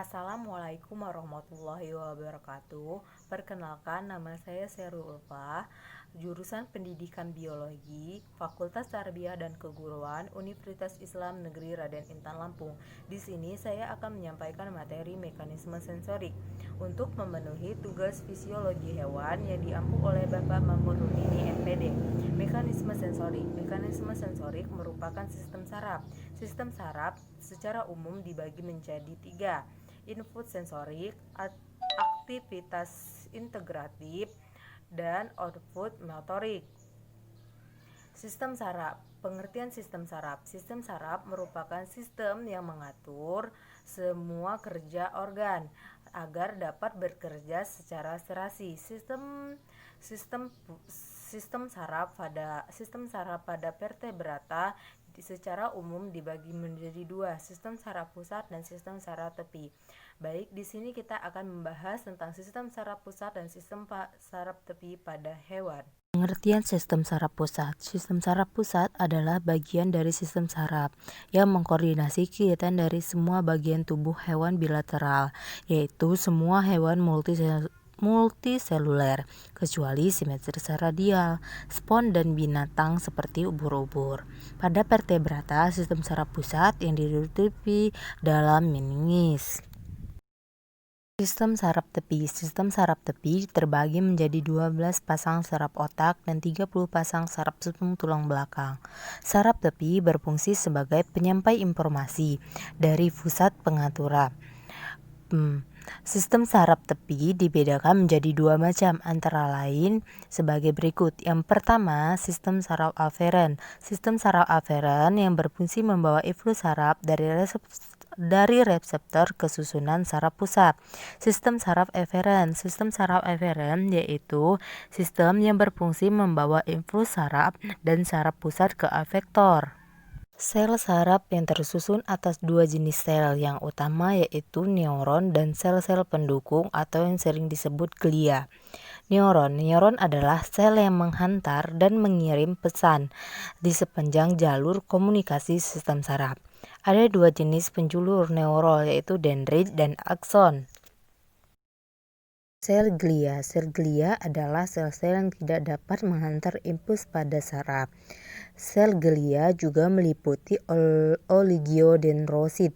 Assalamualaikum warahmatullahi wabarakatuh. Perkenalkan, nama saya Serul Ulfa, jurusan Pendidikan Biologi, Fakultas Tarbiyah dan Keguruan, Universitas Islam Negeri Raden Intan Lampung. Di sini saya akan menyampaikan materi mekanisme sensorik untuk memenuhi tugas fisiologi hewan yang diampu oleh Bapak Mahmud Rudini, MPD. Mekanisme sensorik merupakan sistem saraf. Sistem saraf secara umum dibagi menjadi 3: input sensorik, aktivitas integratif, dan output motorik. Sistem saraf. Pengertian sistem saraf. Sistem saraf merupakan sistem yang mengatur semua kerja organ agar dapat bekerja secara serasi. Sistem saraf pada vertebrata secara umum dibagi menjadi 2, sistem saraf pusat dan sistem saraf tepi. Baik, di sini kita akan membahas tentang sistem saraf pusat dan sistem saraf tepi pada hewan. Pengertian sistem saraf pusat. Sistem saraf pusat adalah bagian dari sistem saraf yang mengkoordinasi kegiatan dari semua bagian tubuh hewan bilateral, yaitu semua hewan multiseluler, kecuali simetris radial, spons dan binatang seperti ubur-ubur. Pada vertebrata, sistem saraf pusat yang ditutupi dalam meningis. Sistem saraf tepi. Sistem saraf tepi terbagi menjadi 12 pasang saraf otak dan 30 pasang saraf sumsum tulang belakang. Saraf tepi berfungsi sebagai penyampai informasi dari pusat pengaturan. Sistem saraf tepi dibedakan menjadi 2 macam, antara lain sebagai berikut. Yang pertama, sistem saraf aferen. Sistem saraf aferen yang berfungsi membawa influx saraf dari reseptor ke susunan saraf pusat. Sistem saraf eferen. Sistem saraf eferen yaitu sistem yang berfungsi membawa influx saraf dan saraf pusat ke efektor. Sel saraf yang tersusun atas 2 jenis sel yang utama, yaitu neuron dan sel-sel pendukung atau yang sering disebut glia. Neuron adalah sel yang menghantar dan mengirim pesan di sepanjang jalur komunikasi sistem saraf. Ada 2 jenis penjulur neuron, yaitu dendrit dan akson. Sel glia adalah sel-sel yang tidak dapat menghantar impuls pada saraf. Sel glia juga meliputi oligodendrosit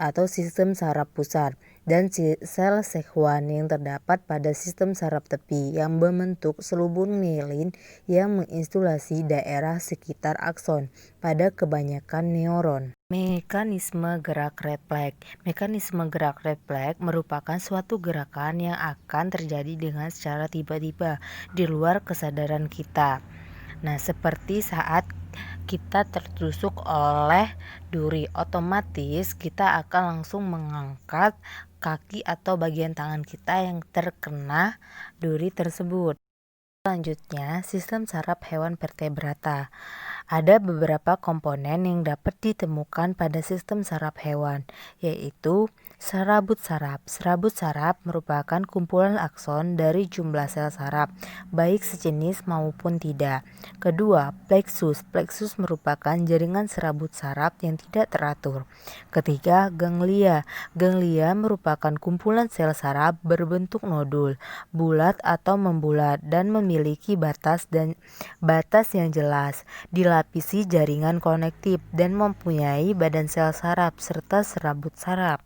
atau sistem saraf pusat dan sel Schwann yang terdapat pada sistem saraf tepi yang membentuk selubung mielin yang mengisolasi daerah sekitar akson pada kebanyakan neuron. Mekanisme gerak refleks. Mekanisme gerak refleks merupakan suatu gerakan yang akan terjadi dengan secara tiba-tiba di luar kesadaran kita. Nah, seperti saat kita tertusuk oleh duri, otomatis kita akan langsung mengangkat kaki atau bagian tangan kita yang terkena duri tersebut. Selanjutnya, sistem saraf hewan vertebrata. Ada beberapa komponen yang dapat ditemukan pada sistem saraf hewan, yaitu serabut saraf. Serabut saraf merupakan kumpulan akson dari jumlah sel saraf, baik sejenis maupun tidak. Kedua, plexus. Plexus merupakan jaringan serabut saraf yang tidak teratur. Ketiga, ganglia. Ganglia merupakan kumpulan sel saraf berbentuk nodul, bulat atau membulat dan memiliki batas yang jelas, dilapisi jaringan konektif dan mempunyai badan sel saraf serta serabut saraf.